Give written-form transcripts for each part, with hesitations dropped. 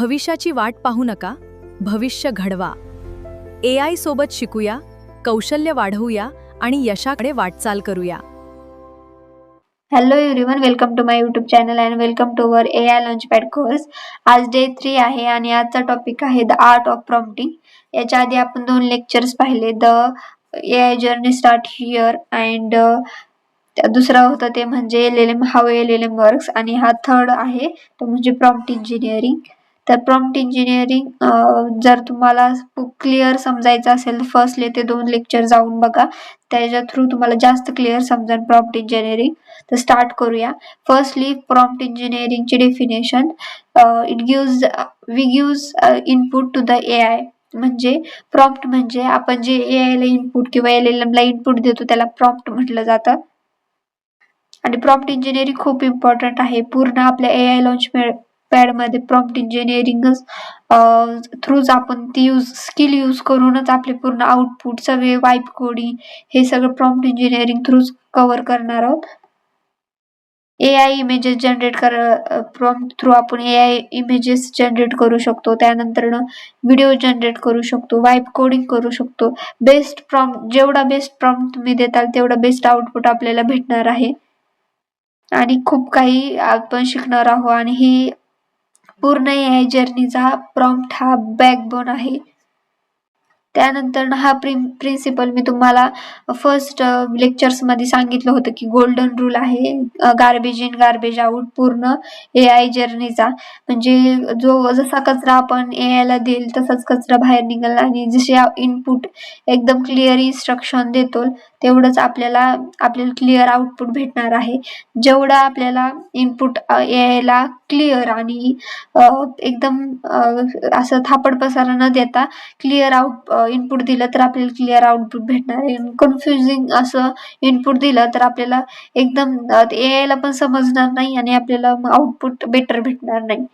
भविष्याची वाट पाहू नका, भविष्य घडवा. AI सोबत शिकूया, कौशल्य वाढवूया आणि यशाकडे वाटचाल करूया. Hello everyone, welcome to my YouTube channel and welcome to our AI launchpad course. आज डे 3 आहे आणि आजचा टॉपिक आहे द आर्ट ऑफ प्रॉम्प्टिंग. याच्या आधी आपण 2 लेक्चर्स पाहिले, the AI journey start here and दुसरा होता ते म्हणजे LLM, हाऊ LLM वर्क्स, आणि हा थर्ड आहे तो म्हणजे प्रॉम्प्ट इंजिनिअरिंग. तर प्रॉम्प्ट इंजिनिअरिंग जर तुम्हाला क्लिअर समजायचं असेल तर फर्स्टली ते 2 लेक्चर जाऊन बघा, त्याच्या थ्रू तुम्हाला जास्त क्लिअर समजेल प्रॉम्प्ट इंजिनिअरिंग. तर स्टार्ट करूया. फर्स्टली प्रॉम्प्ट इंजिनिअरिंगची definition, we gives input to the AI. म्हणजे प्रॉम्प्ट म्हणजे आपण जे AI ला इनपुट किंवा LLM ला इनपुट देतो त्याला प्रॉम्प्ट म्हटलं जातं. आणि प्रॉम्प्ट इंजिनिअरिंग खूप इम्पॉर्टंट आहे. पूर्ण आपल्या AI लॉन्च पॅड मध्ये प्रॉम्प्ट इंजिनिअरिंग थ्रूच आपण ती स्किल यूज करूनच आपले पूर्ण आउटपुट सगळे वाइब कोडिंग हे सगळं प्रॉम्प्ट इंजिनिअरिंग थ्रूच कव्हर करणार आहोत. AI images generate prompt through आपण AI इमेजेस जनरेट करू शकतो. त्यानंतर व्हिडिओ जनरेट करू शकतो, वाइब कोडिंग करू शकतो. बेस्ट प्रॉम्प्ट, जेवढा बेस्ट प्रॉम्प्ट तुम्ही देताल तेवढा बेस्ट आउटपुट आपल्याला भेटणार आहे. आणि खूप काही आपण शिकणार आहोत. आणि ही पूर्ण AI जर्नीचा प्रॉम्प्ट हा बॅकबोन आहे. त्यानंतर हा प्रिन्सिपल मी तुम्हाला फर्स्ट लेक्चर्स मध्ये सांगितलं होतं की गोल्डन रूल आहे, गार्बेज इन गार्बेज आउट पूर्ण AI जर्नीचा. म्हणजे जसा कचरा आपण AI ला देईल तसाच कचरा बाहेर निघेल, आणि जसे इनपुट एकदम क्लिअर इन्स्ट्रक्शन देतो तेवढंच आपल्याला क्लिअर आउटपुट भेटणार आहे. जेवढा आपल्याला इनपुट AI ला क्लिअर आणि एकदम असं थापड पसारा न देता क्लिअर इनपुट दिलं तर आपल्याला क्लिअर आउटपुट भेटणार आहे. कन्फ्युजिंग असं इनपुट दिलं तर आपल्याला एकदम AI ला पण समजणार नाही आणि आपल्याला आउटपुट बेटर भेटणार नाही.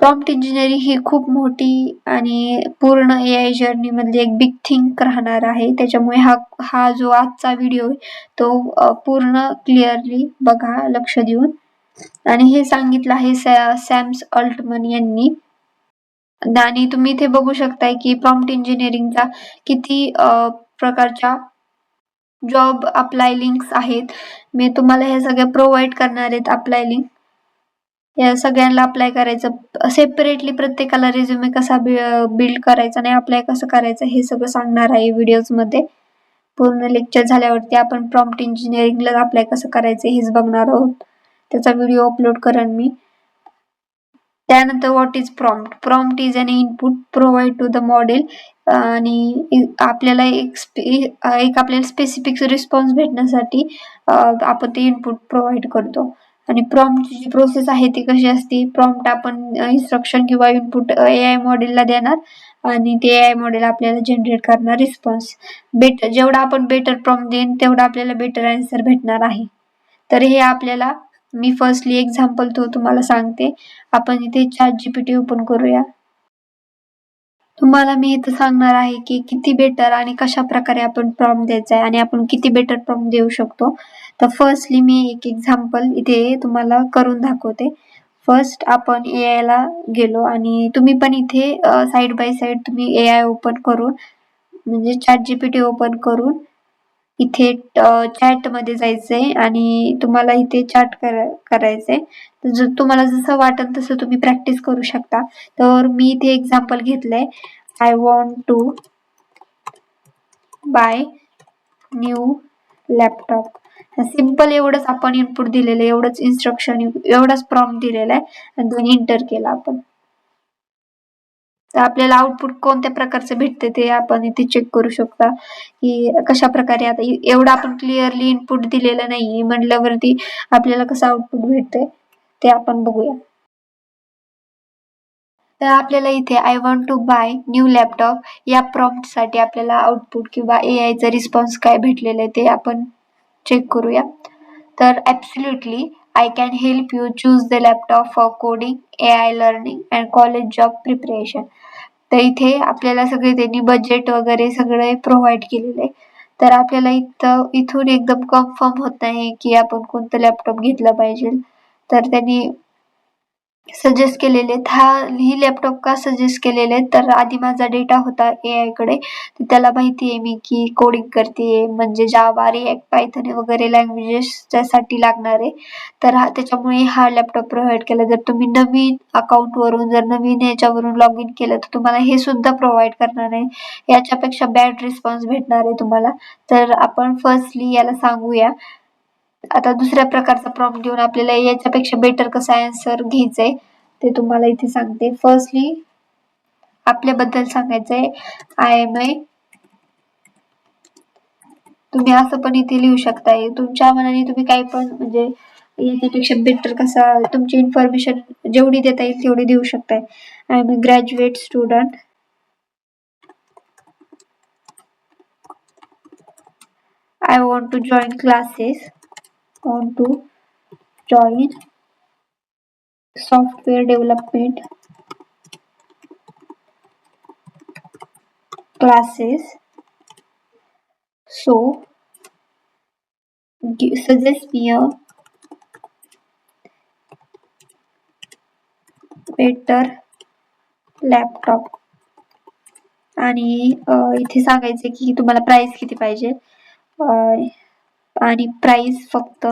प्रॉम्प्ट इंजिनिअरिंग ही खूप मोठी आणि पूर्ण AI जर्नी मधली एक बिग थिंक राहणार आहे. त्याच्यामुळे हा जो आजचा व्हिडिओ आहे तो पूर्ण क्लिअरली बघा लक्ष देऊन. आणि हे सांगितलं आहे सॅम अल्टमन यांनी. आणि तुम्ही इथे बघू शकताय की प्रॉम्प्ट इंजिनिअरिंगच्या किती प्रकारच्या जॉब अप्लाय लिंक्स आहेत. मी तुम्हाला हे सगळे प्रोव्हाइड करणार आहेत अप्लाय लिंक. या सगळ्यांना अप्लाय करायचं सेपरेटली, प्रत्येकाला रिझ्युमे कसा बिल्ड करायचा आणि अप्लाय कसं करायचं हे सगळं सांगणार आहे व्हिडिओज मध्ये. पूर्ण लेक्चर झाल्यावरती आपण प्रॉम्प्ट इंजिनिअरिंगला अप्लाय कसं करायचं हेच बघणार आहोत. त्याचा व्हिडिओ अपलोड करेन मी. त्यानंतर what is prompt. Prompt is an input provide to the model. आणि आपल्याला आपल्याला स्पेसिफिक रिस्पॉन्स भेटण्यासाठी आपण ते इनपुट प्रोव्हाइड करतो. आणि प्रॉम्प्टची जी प्रोसेस आहे ती कशी असते, प्रॉम्प्ट आपण इन्स्ट्रक्शन किंवा इनपुट AI मॉडेलला देणार आणि ते AI मॉडेल आपल्याला जनरेट करणार रिस्पॉन्स. जेवढा आपण बेटर प्रॉम्प्ट देईन तेवढा आपल्याला बेटर आन्सर भेटणार आहे. तर हे आपल्याला मी फर्स्टली एक्झाम्पल तुम्हाला सांगते. आपण इथे ChatGPT ओपन करूया. तुम्हाला मी इथं सांगणार आहे की किती बेटर आणि कशा प्रकारे आपण प्रॉम्प्ट द्यायचा आहे आणि आपण किती बेटर प्रॉम्प्ट देऊ शकतो. तर फर्स्टली मी एक एक्झाम्पल इथे तुम्हाला करून दाखवते. फर्स्ट आपण AI ला गेलो आणि तुम्ही पण इथे साइड बाय साइड तुम्ही AI ओपन करून म्हणजे ChatGPT ओपन करून इथे चॅट मध्ये जायचंय आणि तुम्हाला इथे चॅट करायचंय. जर तुम्हाला जसं वाटेल तसं तुम्ही प्रॅक्टिस करू शकता. तर मी इथे एक्झाम्पल घेतलंय, I want to buy new laptop. Simple एवढंच आपण इनपुट दिलेलं, एवढंच इन्स्ट्रक्शन, एवढाच प्रॉम्प्ट दिलेला आहे आणि दोन्ही एंटर केला आपण. तर आपल्याला आउटपुट कोणत्या प्रकारचं भेटते ते आपण इथे चेक करू शकता की कशा प्रकारे. आता एवढं आपण क्लिअरली इनपुट दिलेलं नाहीये म्हटल्यावरती आपल्याला कसं आउटपुट भेटतंय ते आपण बघूया. तर आपल्याला इथे I want to buy new laptop या प्रॉम्प्ट साठी आपल्याला आउटपुट किंवा AI चा रिस्पॉन्स काय भेटलेला आहे ते आपण चेक करूया. तर absolutely I can help you choose the laptop for coding, AI learning and college job preparation. तर इथे आपल्याला सगळे त्यांनी बजेट वगैरे सगळे प्रोव्हाइड केलेले आहे. तर आपल्याला इथून एकदम कन्फर्म होत नाही की आपण कोणतं लॅपटॉप घेतलं पाहिजे. तर त्यांनी सजेस्ट केलेले आहेत. ही लॅपटॉप का सजेस्ट केलेले आहेत तर आधी माझा डेटा होता AI कडे, तर त्याला माहिती आहे मी की कोडिंग करते म्हणजे जावा, रिएक्ट, पायथन वगैरे लँग्वेजेस साठी लागणार आहे. तर त्याच्यामुळे हा लॅपटॉप प्रोव्हाइड केला. जर तुम्ही नवीन अकाउंट वरून जर नवीन याच्यावरून लॉग इन केलं तर तुम्हाला हे सुद्धा प्रोव्हाइड करणार नाही, याच्यापेक्षा बॅड रिस्पॉन्स भेटणार आहे तुम्हाला. तर आपण फर्स्टली याला सांगूया. आता दुसऱ्या प्रकारचा प्रॉम्प्ट देऊन आपल्याला याच्यापेक्षा बेटर कसा आन्सर घ्यायचंय ते तुम्हाला इथे सांगते. फर्स्टली आपल्याबद्दल सांगायचंय, आय एम ए. तुम्ही असं पण इथे लिहू शकताय, तुमच्या मनाने तुम्ही काही पण म्हणजे याच्यापेक्षा बेटर कसा तुमची इन्फॉर्मेशन जेवढी देता येईल तेवढी देऊ शकताय. I am a graduate student. I want to join classes. Want to join software development classes. So suggest me a better laptop. आणि इथे सांगायचे की तुम्हाला प्राइस किती पाहिजे, आणि प्राइस फक्त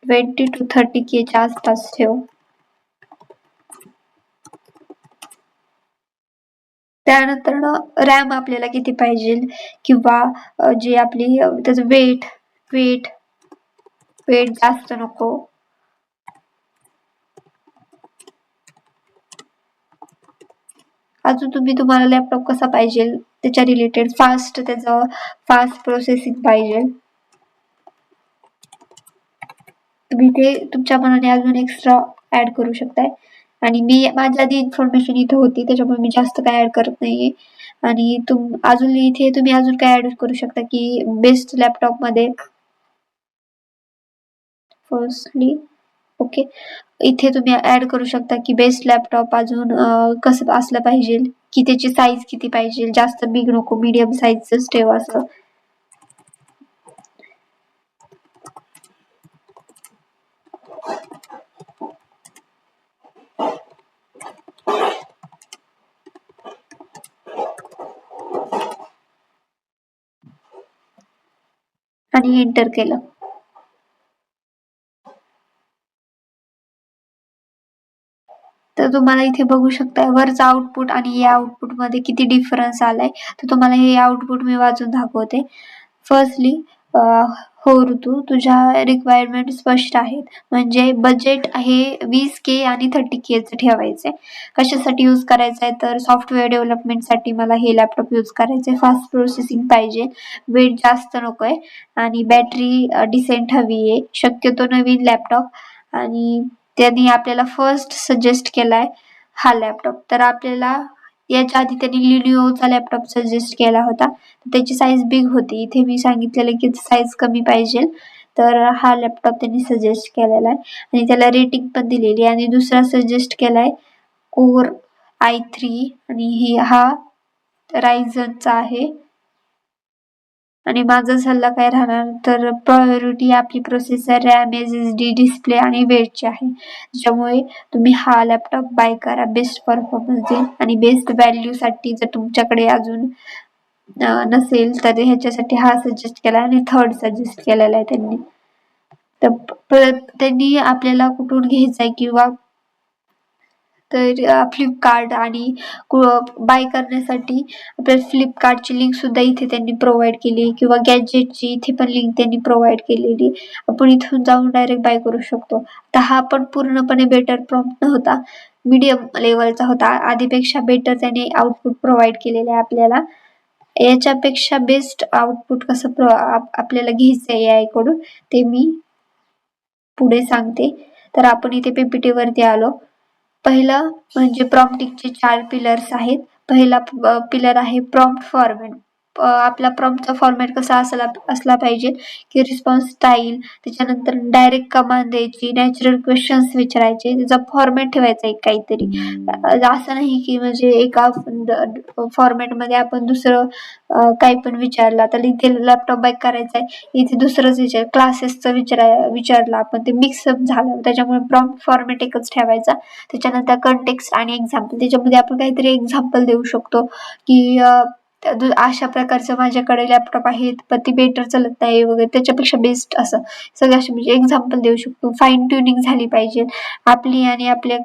20 to 30K च्या आसपास ठेव. त्यानंतर रॅम आपल्याला किती पाहिजे किंवा जे आपली त्याचं वेट जास्त नको. अजून तुम्हाला लॅपटॉप कसा पाहिजे त्याच्या रिलेटेड त्याचं फास्ट प्रोसेसिंग पाहिजे. तुम्ही ते तुमच्या मनाने अजून एक्स्ट्रा ऍड करू शकताय. आणि मी माझ्या आधी इन्फॉर्मेशन इथे होती त्याच्यामुळे मी जास्त काय ऍड करत नाहीये. आणि अजून इथे तुम्ही अजून काय ऍड करू शकता की बेस्ट लॅपटॉप मध्ये फर्स्टली ओके, इथे तुम्ही ऍड करू शकता की बेस्ट लॅपटॉप अजून कसं असलं पाहिजे, की त्याची साईज किती पाहिजे, जास्त बिग नको, मीडियम साईजच ठेवा असं. आणि एंटर केलं. तर तुम्हाला इथे बघू शकता वरचा आउटपुट आणि या आउटपुट मध्ये किती डिफरन्स आलाय. तर तुम्हाला हे आउटपुट मी वाचून दाखवते. फर्स्टली हो ऋतू, तुझ्या रिक्वायरमेंट स्पष्ट आहेत. म्हणजे बजेट आहे 20K आणि 30K ठेवायचंय. कशासाठी यूज करायचंय तर सॉफ्टवेअर डेव्हलपमेंट साठी मला हे लॅपटॉप यूज करायचंय. फास्ट प्रोसेसिंग पाहिजे, वेट जास्त नकोय आणि बॅटरी डिसेंट हवी आहे. शक्यतो नवीन लॅपटॉप. आणि त्यांनी आपल्याला फर्स्ट सजेस्ट केलाय हा लॅपटॉप. तर आपल्याला याच्या आधी त्यांनी लिनोवोचा लॅपटॉप सजेस्ट केला होता, त्याची साईज बिग होती. इथे मी सांगितलेलं की साईज कमी पाहिजे, तर हा लॅपटॉप त्यांनी सजेस्ट केलेला आहे आणि त्याला रेटिंग पण दिलेली आहे. आणि दुसरा सजेस्ट केलाय कोर i3 आणि हा रायझनचा आहे. आणि माझा सल्ला काय राहणार तर प्रायोरिटी आपली प्रोसेसर, रॅम, SSD, डिस्प्ले आणि वेटची आहे. त्याच्यामुळे तुम्ही हा लॅपटॉप बाय करा. बेस्ट परफॉर्मन्स देईल आणि बेस्ट व्हॅल्यू साठी जर तुमच्याकडे अजून नसेल तर ह्याच्यासाठी हा सजेस्ट केला आणि थर्ड सजेस्ट केलेला आहे त्यांनी. तर त्यांनी आपल्याला कुठून घ्यायचंय किंवा तर फ्लिपकार्ट आणि बाय करण्यासाठी आपल्याला फ्लिपकार्टची लिंक सुद्धा इथे त्यांनी प्रोव्हाइड केली किंवा गॅजेटची इथे पण लिंक त्यांनी प्रोव्हाइड केलेली. आपण इथून जाऊन डायरेक्ट बाय करू शकतो. तर हा पण पूर्णपणे बेटर प्रॉम्प्ट नव्हता, मीडियम लेवलचा होता. आधीपेक्षा बेटर त्याने आउटपुट प्रोव्हाइड केलेले आहे आपल्याला. याच्यापेक्षा बेस्ट आउटपुट कसं आपल्याला घ्यायचंय AI कडून ते मी पुढे सांगते. तर आपण इथे PPT वरती आलो. पहिला म्हणजे प्रॉम्प्टिंगचे 4 पिलर्स आहेत. पहिला पिलर आहे प्रॉम्प्ट फॉर्मॅट. आपला प्रॉम्प्टचा फॉर्मॅट कसा असला पाहिजे की रिस्पॉन्स स्टाईल, त्याच्यानंतर डायरेक्ट कमांड द्यायची, नॅचरल क्वेश्चन्स विचारायचे, त्याचा फॉर्मॅट ठेवायचा एक काहीतरी. असं नाही की म्हणजे एका फॉर्मॅटमध्ये आपण दुसरं काही पण विचारलं, तर इथे लॅपटॉप बाय करायचा आहे, इथे दुसरंच क्लासेसचं विचारलं आपण, ते मिक्सअप झालं. त्याच्यामुळे प्रॉम्प्ट फॉर्मॅट एकच ठेवायचा. त्याच्यानंतर कंटेक्स्ट आणि एक्झाम्पल, त्याच्यामध्ये आपण काहीतरी एक्झाम्पल देऊ शकतो की अशा प्रकारचं माझ्याकडे लॅपटॉप आहे पण ती बेटर चालत नाही वगैरे, त्याच्यापेक्षा बेस्ट असं सगळं असे म्हणजे एक्झाम्पल देऊ शकतो. फाईन ट्युनिंग झाली पाहिजे आपली आणि आपल्या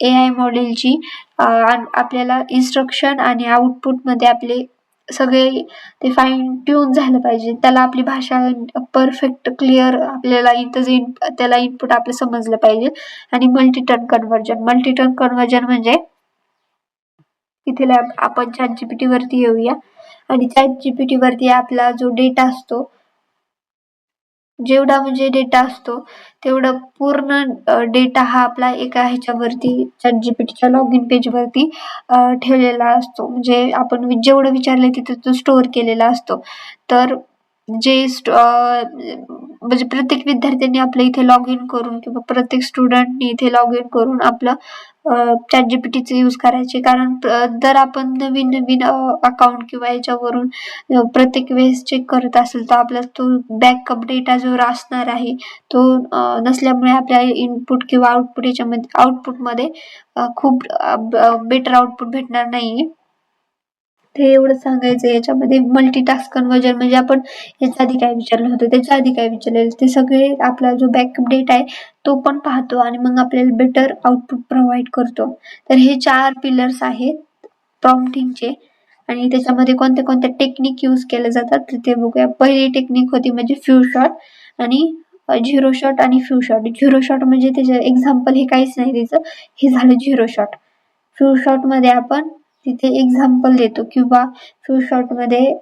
AI मॉडेलची. आपल्याला इन्स्ट्रक्शन आणि आउटपुट मध्ये आपले सगळे ते फाईन ट्यून झालं पाहिजे. त्याला आपली भाषा परफेक्ट क्लिअर आपल्याला त्याला इनपुट आपलं समजलं पाहिजे. आणि मल्टी टर्न कन्व्हर्जन म्हणजे इथे आपण ChatGPT वरती येऊया. आणि ChatGPT वरती आपला जो डेटा असतो, जेवढा म्हणजे डेटा असतो तेवढा पूर्ण डेटा हा आपला एका ह्याच्यावरती ChatGPTच्या लॉगिन पेज वरती ठेवलेला असतो. म्हणजे आपण जेवढं विचारलंय तिथे तो स्टोअर केलेला असतो. तर म्हणजे प्रत्येक विद्यार्थ्यांनी आपल्या इथे लॉग इन करून किंवा प्रत्येक स्टुडंटनी इथे लॉग इन करून आपलं ChatGPTचे यूज करायचे. कारण जर आपण नवीन अकाउंट किंवा याच्यावरून प्रत्येक वेळेस चेक करत असेल तर आपला तो बॅकअप डेटा जो असणार आहे तो नसल्यामुळे आपल्याला इनपुट किंवा आउटपुट याच्यामध्ये आउटपुटमध्ये खूप बेटर आउटपुट भेटणार नाहीये. ते एवढं सांगायचं. याच्यामध्ये मल्टीटास्क कन्व्हर्जन म्हणजे आपण याच्या आधी काय विचारलं होतं, त्याच्या आधी काय विचारलेलं, ते सगळे आपला जो बॅकअप डेटा आहे तो पण पाहतो आणि मग आपल्याला बेटर आउटपुट प्रोव्हाइड करतो. तर हे 4 पिलर्स आहेत प्रॉम्प्टिंगचे. आणि त्याच्यामध्ये कोणत्या कोणत्या टेक्निक यूज केल्या जातात ते बघूया. पहिली टेक्निक होती म्हणजे फ्यू शॉट आणि झिरो शॉट आणि फ्यू शॉट. झिरो शॉट म्हणजे त्याचं एक्झाम्पल हे काहीच नाही त्याचं, हे झालं झिरो शॉट. फ्यू शॉट मध्ये आपण तिथे एक्झाम्पल देतो किंवा फ्यू शॉट मध्ये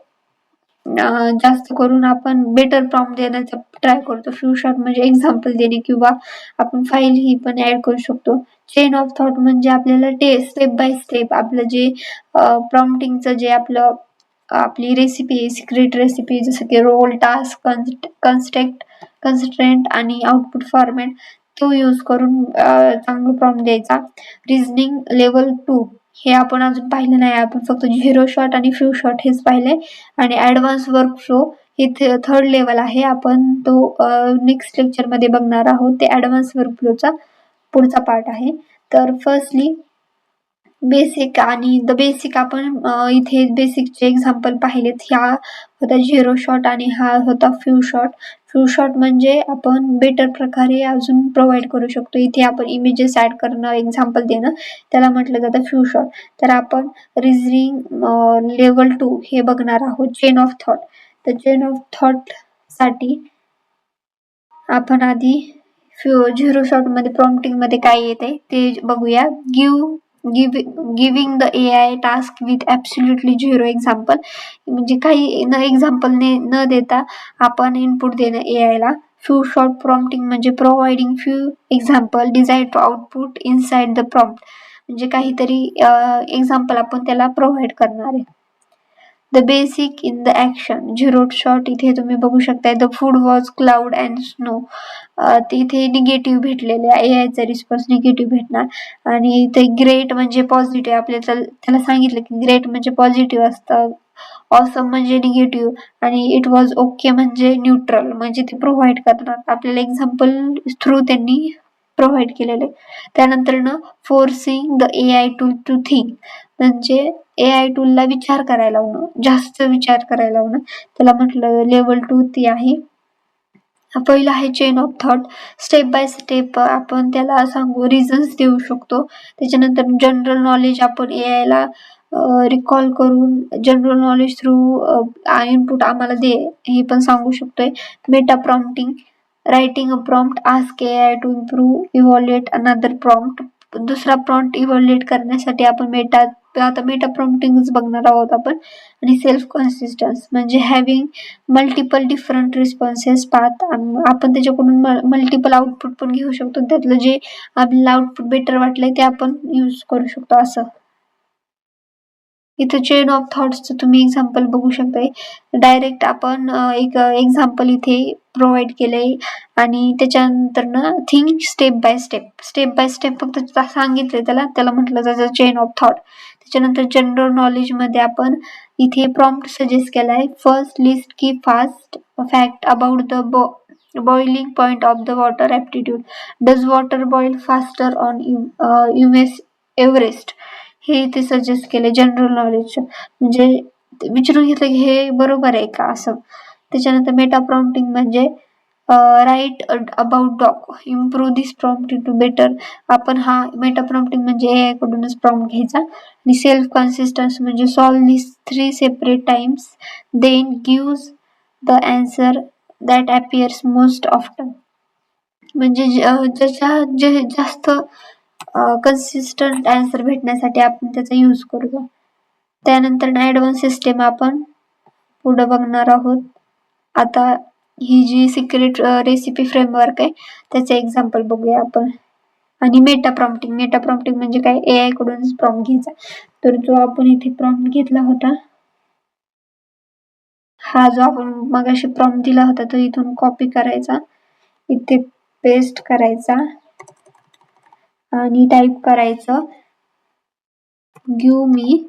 जास्त करून आपण बेटर प्रॉम्प्ट देण्याचा ट्राय करतो. फ्यू शॉट म्हणजे एक्झाम्पल देणे किंवा आपण फाईल ही पण ऍड करू शकतो. चेन ऑफ थॉट म्हणजे आपल्याला स्टेप बाय स्टेप आपलं जे प्रॉम्प्टिंगचं जे आपली रेसिपी आहे, सिक्रेट रेसिपी, जसं की रोल, टास्क, कन्स्ट्रेंट आणि आउटपुट फॉर्मॅट तो यूज करून चांगला प्रॉम्प्ट द्यायचा. रिझनिंग लेवल 2 हे आपण अजून पाहिलं नाही, आपण फक्त झिरो शॉट आणि फ्यू शॉट हेच पाहिलंय. आणि ऍडव्हान्स वर्कफ्लो हे थर्ड लेवल आहे, आपण तो नेक्स्ट लेक्चर मध्ये बघणार आहोत. ते ऍडव्हान्स वर्कफ्लोचा पुढचा पार्ट आहे. तर फर्स्टली बेसिक आणि द बेसिक आपण इथे बेसिकचे एक्झाम्पल पाहिलेत. ह्या होता झिरो शॉट आणि हा होता फ्यू शॉट. फ्यू शॉट म्हणजे आपण बेटर प्रकारे अजून प्रोव्हाइड करू शकतो. इथे आपण इमेजेस ऍड करणं, एक्झाम्पल देणं, त्याला म्हटलं जातं फ्यू शॉट. तर आपण रिझनिंग लेवल 2 हे बघणार आहोत, चेन ऑफ थॉट. तर चेन ऑफ थॉट साठी आपण आधी झिरो शॉट मध्ये प्रॉम्प्टिंग मध्ये काय येते ते बघूया. Giving the AI task with absolutely zero example, म्हणजे काही एक्झाम्पल न देता आपण इनपुट देणं AI ला. फ्यू शॉर्ट प्रॉम्प्टिंग म्हणजे providing few example desired output inside the prompt, म्हणजे काहीतरी एक्झाम्पल आपण त्याला प्रोव्हाइड करणार आहे. The basic in the action zero shot इथे तुम्ही बघू शकताय. The food was cloud and snow, तिथे निगेटिव्ह भेटलेले, AI चा रिस्पॉन्स निगेटिव्ह भेटणार. आणि ते ग्रेट म्हणजे पॉझिटिव्ह, आपल्याला त्याला सांगितलं की ग्रेट म्हणजे पॉझिटिव्ह असतं, ऑसम म्हणजे निगेटिव्ह आणि इट वॉज ओके म्हणजे न्यूट्रल, म्हणजे ते प्रोव्हाइड करणार आपल्याला एक्झाम्पल थ्रू त्यांनी प्रोव्हाइड केलेले. त्यानंतर forcing the AI tool to think, म्हणजे AI टूलला विचार करायला लावणं, जास्त विचार करायला लावणं, त्याला म्हटलं लेवल 2 ती आहे. पहिलं आहे chain of thought. Step by step आपण त्याला सांगू, रिझन्स देऊ शकतो. त्याच्यानंतर जनरल नॉलेज आपण AI ला रिकॉल करून जनरल नॉलेज थ्रू इनपुट आम्हाला दे हे पण सांगू शकतोय. Meta prompting, writing a prompt, ask AI to improve, evaluate another prompt. दुसरा प्रॉम्प्ट इव्हॅल्युएट करण्यासाठी आपण आता मेटा प्रॉम्प्टिंगच बघणार आहोत आपण. आणि सेल्फ कन्सिस्टन्स म्हणजे having multiple different responses path, आपण त्याच्याकडून मल्टिपल आउटपुट पण घेऊ शकतो, त्यातलं जे आपल्याला आउटपुट बेटर वाटलंय ते आपण यूज करू शकतो असं. इथं चेन ऑफ थॉट्सचं तुम्ही एक्झाम्पल बघू शकताय. डायरेक्ट आपण एक एक्झाम्पल इथे प्रोव्हाइड केलंय आणि त्याच्यानंतर ना थिंक स्टेप बाय स्टेप फक्त सांगितलंय त्याला म्हटलं जातं चेन ऑफ थॉट. त्याच्यानंतर जनरल नॉलेज मध्ये आपण इथे प्रॉम्प्ट सजेस्ट केलाय. फर्स्ट लिस्ट की fast fact about the boiling point of the water aptitude. Does water boil faster on Everest. हे इथे सजेस्ट केले जनरल नॉलेज, म्हणजे विचारून घेतलं की हे बरोबर आहे का असं. त्याच्यानंतर मेटा प्रॉम्प्टिंग म्हणजे write about dog, improve this prompt to better. आपण हा मेटा प्रॉम्प्टिंग म्हणजे AI कडूनच प्रॉम्प्ट घ्यायचा. आणि सेल्फ कन्सिस्टन्स म्हणजे solve this 3 separate times then gives the answer that appears most often. म्हणजे जे जास्त कन्सिस्टंट आन्सर भेटण्यासाठी आपण त्याचा यूज करतो. त्यानंतर ऍडव्हान्स सिस्टीम आपण पुढे बघणार आहोत. आता ही जी सिक्रेट रेसिपी फ्रेमवर्क आहे त्याचे एक्झाम्पल बघूया आपण. आणि मेटा प्रॉम्प्टिंग म्हणजे काय, AI कडूनच प्रॉम्प्ट घ्यायचा. तर जो आपण इथे प्रॉम्प्ट घेतला होता, हा जो आपण मगाशी प्रॉम्प्ट दिला होता तो इथून कॉपी करायचा, इथे पेस्ट करायचा आणि टाईप करायचं give me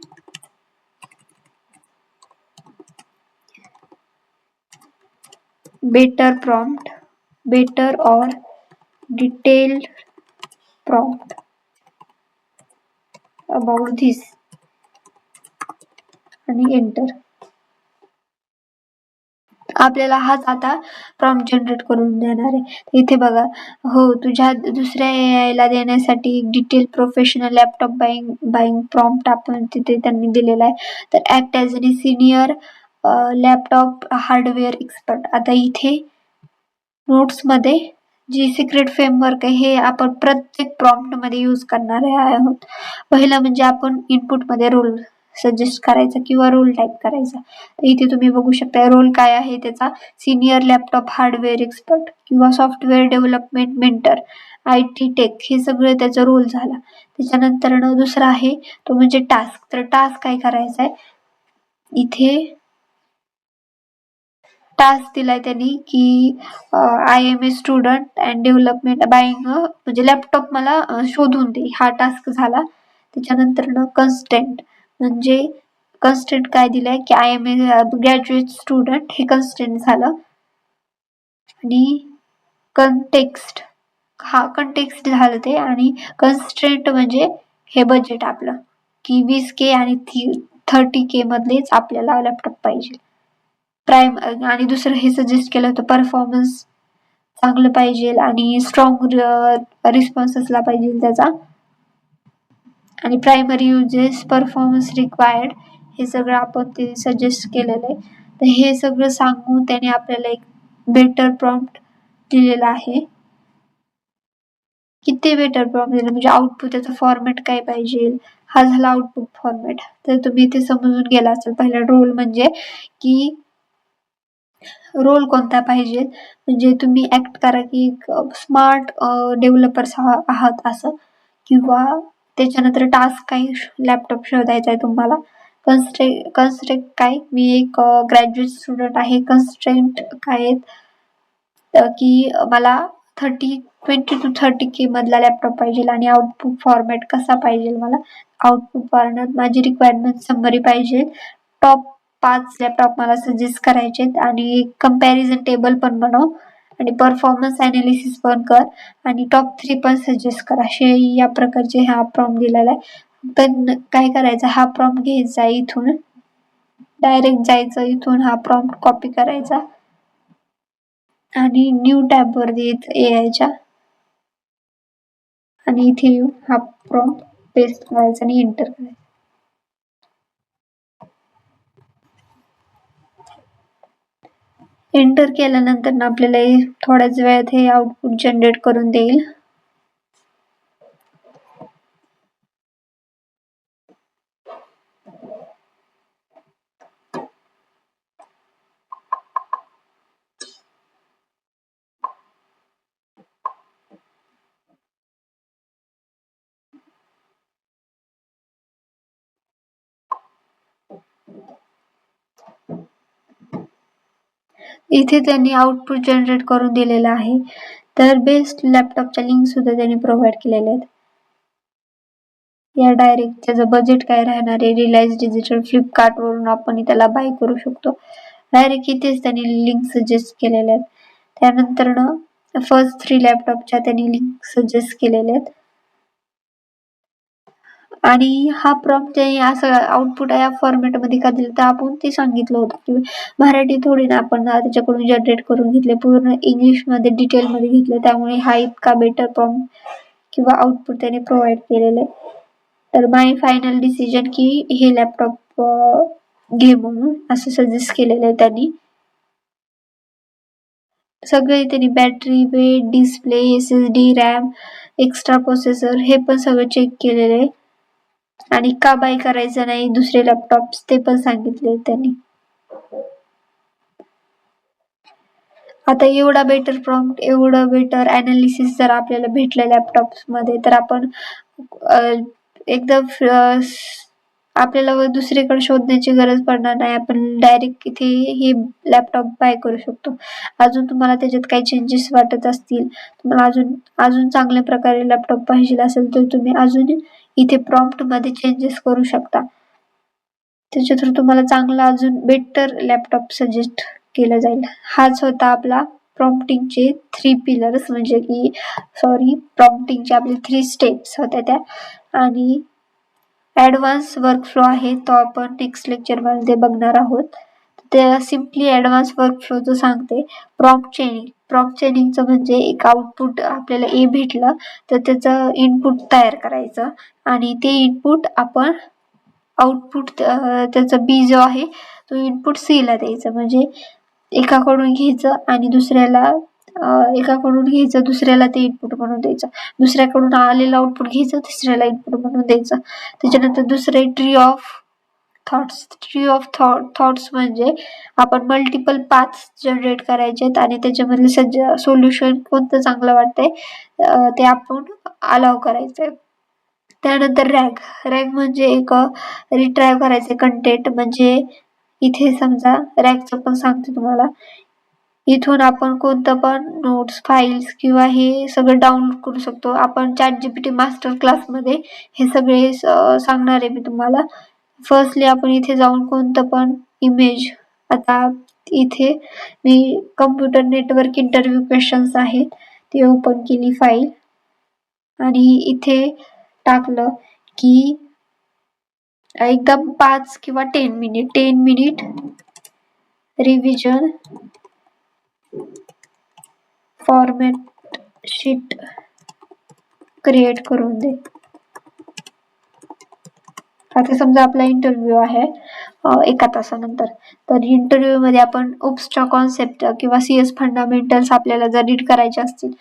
better or detailed prompt about this आणि एंटर. आपल्याला हाच आता प्रॉम्प्ट जनरेट करून देणार आहे. इथे बघा, हो तुझ्या दुसऱ्या AI ला देण्यासाठी एक detail professional laptop buying prompt आपण तिथे त्यांनी दिलेला आहे. तर act as a senior laptop hardware expert. आता इथे नोट्स मध्ये जी सिक्रेट फ्रेमवर्क आहे हे आपण प्रत्येक प्रॉम्प्ट मध्ये यूज करणार आहोत. पहिला म्हणजे आपण इनपुट मध्ये रोल सजेस्ट करायचा किंवा रोल टाईप करायचा. तर इथे तुम्ही बघू शकता रोल काय आहे त्याचा, सिनियर लॅपटॉप हार्डवेअर एक्सपर्ट किंवा software development mentor, IT tech, हे सगळं त्याचा रोल झाला. त्याच्यानंतर दुसरा आहे तो म्हणजे टास्क. तर टास्क काय करायचा आहे, इथे टास्क दिलाय त्यांनी की I am a student and development buying म्हणजे लॅपटॉप मला शोधून दे, हा टास्क झाला. त्याच्यानंतर कन्स्टेंट म्हणजे कन्स्टेंट काय दिलाय की I am a graduate student, हे कन्स्टेंट झालं. आणि कंटेक्स्ट, हा कंटेक्स्ट झालं ते. आणि कन्स्ट्रेंट म्हणजे हे बजेट आपलं की 20K आणि 30K मधलेच आपल्याला लॅपटॉप पाहिजे. प्राईम आणि दुसरं हे सजेस्ट केलं होतं परफॉर्मन्स चांगलं पाहिजे आणि स्ट्रॉंग रिस्पॉन्स असला पाहिजे त्याचा. आणि प्रायमरी युजेस परफॉर्मन्स रिक्वायर्ड, हे सगळं आपण ते सजेस्ट केलेलं आहे. तर हे सगळं सांगून त्याने आपल्याला एक बेटर प्रॉम्प्ट दिलेला आहे. किती बेटर प्रॉम्प्ट दिलं म्हणजे आउटपुट त्याचा फॉर्मॅट काय पाहिजे, हा झाला आउटपुट फॉर्मॅट. तर तुम्ही इथे समजून गेला असेल. पहिला रोल म्हणजे की रोल कोणता पाहिजे, म्हणजे तुम्ही ऍक्ट करा की एक स्मार्ट डेव्हलपर्स आहात असं. किंवा त्याच्यानंतर टास्क काही लॅपटॉप शोधायचा आहे तुम्हाला. कन्स्ट्रेंट काय, मी एक ग्रॅज्युएट स्टुडंट आहे. कन्स्ट्रेंट काय आहेत की मला 20 to 30K मधला लॅपटॉप पाहिजे आणि आउटपुट फॉर्मॅट कसा पाहिजे मला. आउटपुट फॉर्मॅट माझी रिक्वायरमेंट समरी पाहिजे. टॉप 5 लॅपटॉप मला सजेस्ट करायचे आणि कंपॅरिझन टेबल पण बनव आणि परफॉर्मन्स अनालिसिस पण कर आणि टॉप 3 पण सजेस्ट कर. असे या प्रकारचे हा प्रॉम्प्ट दिलेला आहे. तर काय करायचं, हा प्रॉम्प्ट घ्यायचा, इथून डायरेक्ट जायचं, इथून हा प्रॉम्प्ट कॉपी करायचा आणि न्यू टॅब वर द्यायचं AIच्या आणि इथे येऊन हा प्रॉम्प्ट पेस्ट करायचा आणि एंटर करायचं. एंटर केल्यानंतर आपल्याला थोड्याच वेळात हे आउटपुट जनरेट करून देईल. इथे त्यांनी आउटपुट जनरेट करून दिलेलं आहे. तर बेस्ट लॅपटॉपच्या लिंक सुद्धा त्यांनी प्रोव्हाइड केलेल्या आहेत. या डायरेक्ट त्याचं बजेट काय राहणार आहे, रिलायन्स डिजिटल, फ्लिपकार्ट वरून आपण त्याला बाय करू शकतो. डायरेक्ट इथेच त्यांनी लिंक सजेस्ट केलेल्या आहेत. त्यानंतर फर्स्ट 3 लॅपटॉपच्या त्यांनी लिंक सजेस्ट केलेल्या आहेत. आणि हा प्रॉम्प्ट त्यांनी असं आउटपुट या फॉर्मॅटमध्ये का दिलं, तर आपण ते सांगितलं होतं की मराठी थोडी ना आपण त्याच्याकडून जनरेट करून घेतले, पूर्ण इंग्लिशमध्ये डिटेलमध्ये घेतलं. त्यामुळे हा इतका बेटर प्रॉम्प्ट किंवा आउटपुट त्यांनी प्रोव्हाइड केलेले. तर माय फायनल डिसिजन की हे लॅपटॉप घे म्हणून असं सजेस्ट केलेलं आहे त्यांनी. सगळे त्यांनी battery, weight, display, SSD, RAM, extra processor हे पण सगळं चेक केलेलं आहे. आणि का बाय करायचं नाही दुसरे लॅपटॉप्स ते पण सांगितले त्यांनी. आता एवढा बेटर प्रॉम्प्ट, एवढं बेटर अनालिसिस जर आपल्याला भेटलं लॅपटॉप्स मध्ये, तर आपण एकदम आपल्याला दुसरीकडे शोधण्याची गरज पडणार नाही. आपण डायरेक्ट इथे हे लॅपटॉप बाय करू शकतो. अजून तुम्हाला त्याच्यात काही चेंजेस वाटत असतील, तुम्हाला अजून चांगल्या प्रकारे लॅपटॉप पाहिजे असेल, तर तुम्ही अजून इथे प्रॉम्प्ट मध्ये चेंजेस करू शकता. त्याच्या थ्रू तुम्हाला चांगला अजून बेटर लॅपटॉप सजेस्ट केला जाईल. हाच होता आपला प्रॉम्प्टिंगचे 3 पिलर्स, म्हणजे की प्रॉम्प्टिंगचे आपले 3 स्टेप्स होत्या त्या. आणि ऍडव्हान्स वर्कफ्लो आहे तो आपण नेक्स्ट लेक्चर मध्ये बघणार आहोत. ते सिम्पली ऍडव्हान्स वर्कफ्लोचं सांगते. प्रॉम्प्ट चेनिंगचं म्हणजे एक आउटपुट आपल्याला ए भेटलं, तर त्याचं इनपुट तयार करायचं आणि ते इनपुट आपण आउटपुट त्याचा बी जो आहे तो इनपुट सी ला द्यायचा. म्हणजे एकाकडून घ्यायचं आणि दुसऱ्याला ते इनपुट म्हणून द्यायचं. दुसऱ्याकडून आलेलं आउटपुट घ्यायचं, तिसऱ्याला इनपुट म्हणून द्यायचं. त्याच्यानंतर दुसरे ट्री ऑफ थॉट्स म्हणजे आपण मल्टिपल पाथ्स जनरेट करायचे आहेत आणि त्याच्यामधले सोल्युशन कोणतं चांगलं वाटतंय ते आपण अलाव करायचंय. त्यानंतर रॅग म्हणजे एक रिट्राईव्ह करायचे कंटेंट. म्हणजे इथे समजा रॅगचं पण सांगते तुम्हाला. इथून आपण कोणतं पण नोट्स, फाईल्स किंवा हे सगळं डाउनलोड करू शकतो. आपण ChatGPT मास्टर क्लासमध्ये हे सगळे सांगणार आहे मी तुम्हाला. फर्स्टली आपण इथे जाऊन कोणतं पण इमेज, आता इथे मी कम्प्युटर नेटवर्क इंटरव्ह्यू क्वेश्चन्स आहेत ते ओपन केली फाईल आणि इथे टाकलं की एकदम 5 किंवा 10 minute revision format sheet create करून दे. आता समजा आपला इंटरव्ह्यू आहे 1 तासानंतर, तर इंटरव्ह्यू मध्ये आपण ओप्सच्या कॉन्सेप्ट किंवा CS फंडामेंटल्स आपल्याला जर रीड करायचे असतील,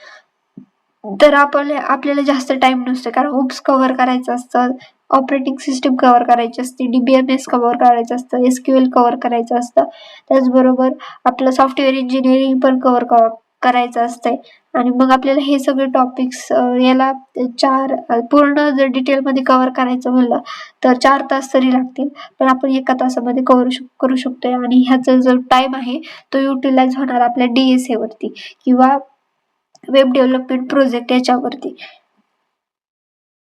तर आपल्याला जास्त टाइम नसतो, कारण ओप्स कव्हर करायचं असतं, ऑपरेटिंग सिस्टीम कव्हर करायची असते, DBMS कव्हर करायचं असतं, SQL कव्हर करायचं असतं. त्याचबरोबर आपलं सॉफ्टवेअर इंजिनिअरिंग पण कव्हर करायचं असतंय. आणि मग आपल्याला हे सगळे टॉपिक्स याला पूर्ण जर डिटेलमध्ये कव्हर करायचं म्हणलं तर 4 तास तरी लागतील. पण आपण 1 तासामध्ये करू शकतोय. आणि ह्याचा जो टाइम आहे तो युटिलाइज होणार आपल्या DSA वरती किंवा वेब डेव्हलपमेंट प्रोजेक्ट याच्यावरती.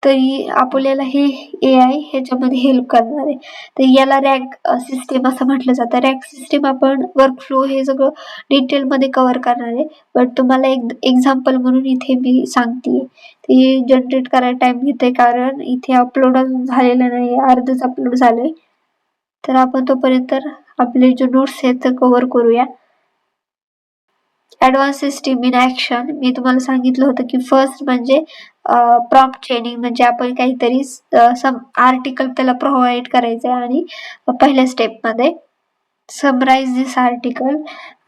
तरी आपल्याला हे AI ह्याच्यामध्ये हेल्प करणार आहे. तर याला रॅक सिस्टीम असं म्हटलं जातं. रॅक सिस्टीम आपण वर्कफ्लो हे सगळं डिटेलमध्ये कव्हर करणार आहे. बट तुम्हाला एक एक्झाम्पल म्हणून इथे मी सांगते. ते जनरेट करायला टाइम घेते, कारण इथे अपलोड अजून झालेलं नाही, अर्धच अपलोड झालंय. तर आपण तोपर्यंत आपले जे नोट्स आहेत ते कव्हर करूया. ऍडव्हान्स सिस्टीम इन ऍक्शन मी तुम्हाला सांगितलं होतं की फर्स्ट म्हणजे प्रॉम्प्ट चेनिंग, म्हणजे आपण काहीतरी सम आर्टिकल त्याला प्रोव्हाइड करायचं आहे आणि पहिल्या स्टेपमध्ये समराइज दिस आर्टिकल.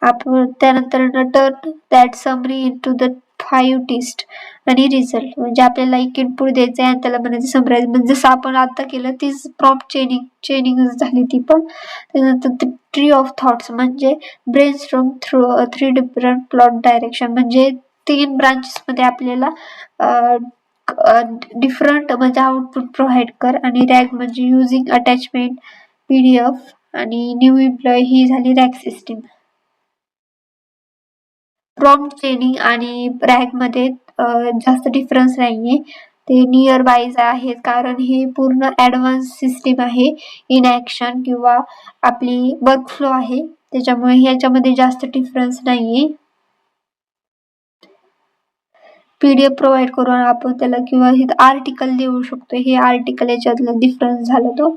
आपण त्यानंतर turn that summary into the 5 test आणि रिझल्ट, म्हणजे आपल्याला एक इनपुट द्यायचं आहे आणि त्याला म्हणायचं समराइज, म्हणजे जसं आपण आता केलं तीच प्रॉम्प्ट चेनिंग झाली ती पण. त्यानंतर ट्री ऑफ थॉट्स म्हणजे brainstorm through 3 different plot direction, म्हणजे 3 ब्रांचेस मध्ये आपल्याला डिफरंट म्हणजे आउटपुट प्रोव्हाइड कर. आणि रॅग म्हणजे युजिंग अटॅचमेंट PDF आणि न्यू एम्प्लॉई ही झाली रॅक सिस्टीम. प्रॉम्प्ट चेनिंग आणि रॅग मध्ये जास्त डिफरन्स नाहीये, ते नियर बायज आहेत, कारण हे पूर्ण ऍडव्हान्स सिस्टीम आहे, इन ऍक्शन किंवा आपली वर्कफ्लो आहे, त्याच्यामुळे ह्याच्यामध्ये जास्त डिफरन्स नाहीये. पीडीएफ प्रोव्हाइड करून आपण त्याला किंवा हे आर्टिकल देऊ शकतो. हे आर्टिकल याच्यातला डिफरन्स झाला तो,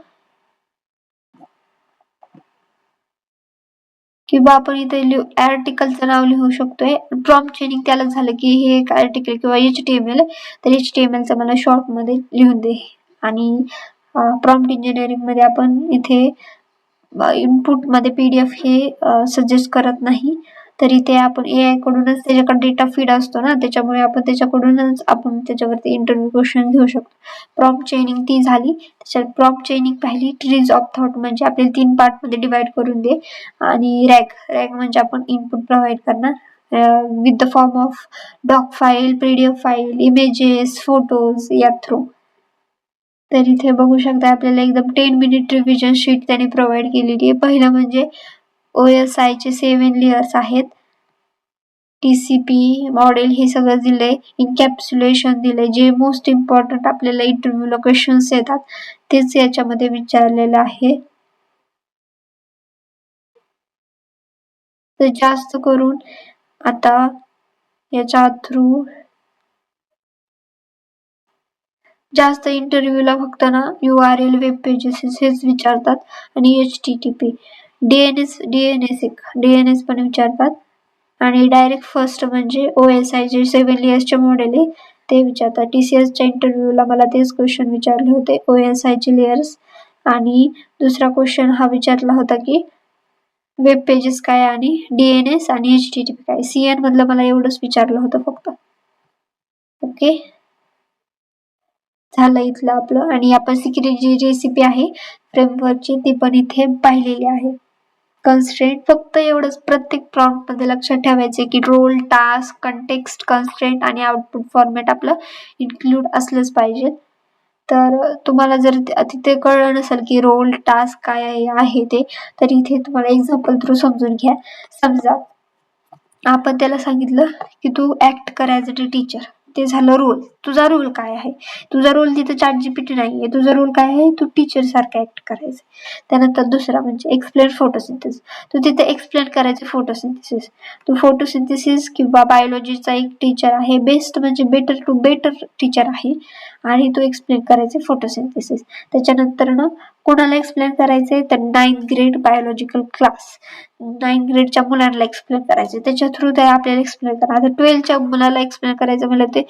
किंवा आपण इथे आर्टिकलचं नाव लिहू शकतोय. प्रॉम्प्ट चेनिंग त्याला झालं की हे एक आर्टिकल किंवा HTML, तर HTMLचं मला शॉर्ट मध्ये लिहून दे. आणि प्रॉम्प्ट इंजिनिअरिंग मध्ये आपण इथे इनपुट मध्ये पीडीएफ हे सजेस्ट करत नाही, तर इथे आपण AI कडूनच त्याच्याकडे डेटा फीड असतो ना, त्याच्यामुळे आपण त्याच्याकडूनच आपण त्याच्यावरती इंटरव्ह्यू क्वेश्चन घेऊ शकतो. प्रॉम्प्ट चेनिंग ती झाली. त्याच्यात प्रॉम्प्ट चेनिंग पाहिली. ट्रीज ऑफ थॉट म्हणजे आपल्याला 3 पार्ट मध्ये डिवाइड करून दे. आणि रॅग म्हणजे आपण इनपुट प्रोव्हाइड करणार with the form of doc file, PDF file, images, photos या थ्रू. तर इथे बघू शकता आपल्याला एकदम 10 मिनिट रिव्हिजन शीट त्याने प्रोव्हाइड केलेली आहे. पहिलं म्हणजे OSI चे 7 लेयर्स आहेत. TCP मॉडेल हे सगळं दिलंय. इनकॅप्सुलेशन दिलंय, जे मोस्ट इम्पॉर्टंट आपल्याला इंटरव्ह्यूला क्वेश्चन्स येतात तेच याच्यामध्ये विचारलेलं आहे. तर जास्त करून आता याच्या थ्रू जास्त इंटरव्ह्यूला फक्त ना URL, वेब पेजेस हेच विचारतात आणि HTTP, DNS पण विचारतात. आणि डायरेक्ट फर्स्ट म्हणजे OSI जे 7 लेयर्सचे मॉडेल आहे ते विचारतात. TCS च्या इंटरव्ह्यूला मला तेच क्वेश्चन विचारले होते, OSI चे लेयर्स. आणि दुसरा क्वेश्चन हा विचारला होता की वेब पेजेस काय आणि DNS आणि HTTP काय. CN मधलं मला एवढंच विचारलं होतं फक्त. ओके, झालं इथलं आपलं. आणि आपण सिक्युरिटी जी रेसिपी आहे फ्रेमवर्कची ती पण इथे पाहिलेली आहे. कन्स्ट्रेंट फक्त एवढंच प्रत्येक प्रॉम्प्ट मध्ये लक्षात ठेवायचे की रोल, टास्क, कंटेक्स्ट, कन्स्ट्रेंट आणि आउटपुट फॉर्मॅट आपलं इन्क्लूड असलंच पाहिजे. तर तुम्हाला जर तिथे कळलं नसेल की रोल, टास्क काय आहे ते, तर इथे तुम्हाला एक्झाम्पल थ्रू समजून घ्या. समजा आपण त्याला सांगितलं की तू ऍक्ट कर ऍज अ टीचर, ते झालं रोल. तुझा रोल काय आहे? तुझा रोल तिथे ChatGPT नाहीये. तुझा रोल काय आहे? तू टीचर सारखं ऍक्ट करायचं. त्यानंतर दुसरा म्हणजे एक्सप्लेन फोटोसिंथेसिस. तू तिथे एक्सप्लेन करायचं फोटोसिंथेसिस. तू फोटोसिंथेसिस किंवा बायोलॉजीचा एक टीचर आहे, बेस्ट म्हणजे बेटर टू बेटर टीचर आहे, आणि तू एक्सप्लेन करायचे फोटोसिंथेसिस. त्याच्यानंतर ना कोणाला एक्सप्लेन करायचंय तर 9th grade biological class, 9th ग्रेडच्या मुलांना एक्सप्लेन करायचे, त्याच्या थ्रू ते आपल्याला एक्सप्लेन करा. आता 12th मुलाला एक्सप्लेन करायचं म्हणजे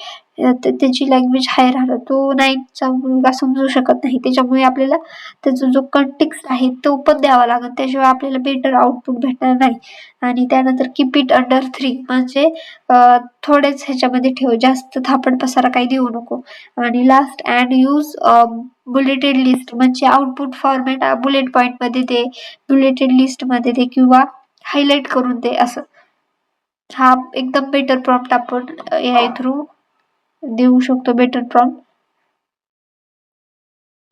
त्याची लँग्वेज हाय राहणार, तो 9th मुलगा समजू शकत नाही, त्याच्यामुळे आपल्याला त्याचा जो कंटेक्स्ट आहे तो पण द्यावा लागेल, त्याशिवाय आपल्याला बेटर आउटपुट भेटणार नाही. आणि त्यानंतर कीप इट अंडर 3 म्हणजे थोडेच ह्याच्यामध्ये ठेव, जास्त थापड पसारा काही देऊ नको. आणि last and use bulleted list म्हणजे आउटपुट फॉर्मॅट बुलेट पॉइंट मध्ये दे, बुलेटेड लिस्ट मध्ये दे किंवा हायलाइट करून दे. असं हा एकदम बेटर प्रॉम्प्ट आपण AI थ्रू देऊ शकतो, बेटर प्रॉम्प्ट.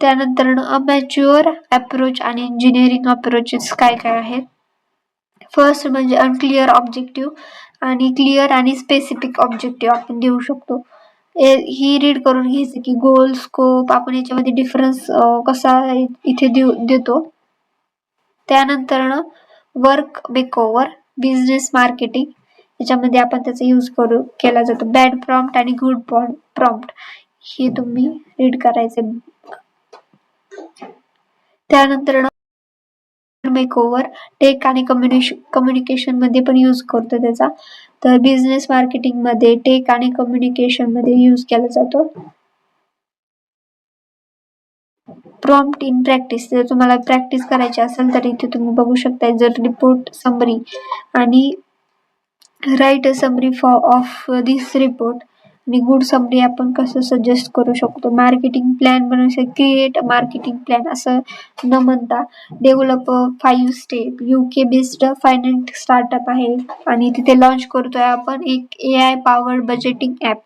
त्यानंतर अमॅच्युअर अप्रोच आणि इंजिनिअरिंग अप्रोचेस काय काय आहेत. फर्स्ट म्हणजे अनक्लिअर ऑब्जेक्टिव्ह आणि क्लिअर आणि स्पेसिफिक ऑब्जेक्टिव्ह आपण देऊ शकतो. ही रीड करून घ्यायचं की गोल, स्कोप, आपण याच्यामध्ये डिफरन्स कसा इथे देतो. त्यानंतर वर्क मेकओव्हर, बिझनेस मार्केटिंग, याच्यामध्ये आपण त्याचा यूज केला जातो. बॅड प्रॉम्प्ट आणि गुड प्रॉम्प्ट हे तुम्ही रीड करायचे. त्यानंतर मेकओव्हर टेक आणि कम्युनिकेशन मध्ये पण यूज करतो त्याचा. तर बिझनेस मार्केटिंग मध्ये, टेक आणि कम्युनिकेशन मध्ये यूज केला जातो. प्रॉम्प्ट इन प्रॅक्टिस, जर तुम्हाला प्रॅक्टिस करायची असेल तर इथे तुम्ही बघू शकता. जर रिपोर्ट समरी आणि right a summary of this report आणि गुड समरी आपण कसं सजेस्ट करू शकतो. मार्केटिंग प्लॅन बनवू शकतो, क्रिएट मार्केटिंग प्लॅन असं न म्हणता develop 5 step. UK based finance startup आहे आणि तिथे लॉन्च करतोय आपण एक AI powered budgeting app.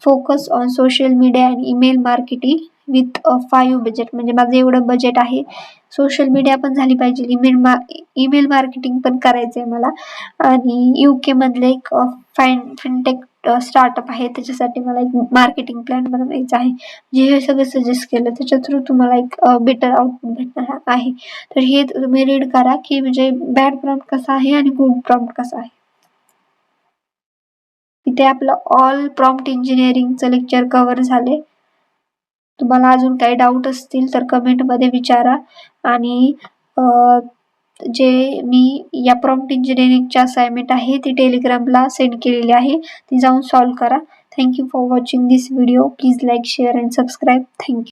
Focus on social media आणि ईमेल मार्केटिंग विथ 5 बजेट. म्हणजे माझं एवढं बजेट आहे. सोशल मीडिया पण झाली पाहिजे, ईमेल मार्केटिंग पण करायचंय मला, आणि UK मधले एक फिनटेक स्टार्टअप आहे, त्याच्यासाठी मला एक मार्केटिंग प्लॅन बनवायचा आहे. जे हे सगळं सजेस्ट केलं त्याच्या थ्रू तुम्हाला एक बेटर आउटपुट भेटणार आहे. तर हे तुम्ही रीड करा की म्हणजे बॅड प्रॉम्प्ट कसा आहे आणि गुड प्रॉम्प्ट कसा आहे. इथे आपलं ऑल प्रॉम्प्ट इंजिनिअरिंगचं लेक्चर कव्हर झाले. तुम्हाला अजून काही डाऊट असतील तर कमेंटमध्ये विचारा, आणि जे मी या प्रॉम्प्ट इंजिनिअरिंगची असाइनमेंट आहे ती टेलिग्रामला सेंड केलेली आहे, ती जाऊन सॉल्व्ह करा. Thank you for watching this video. Please like, share and subscribe. Thank you.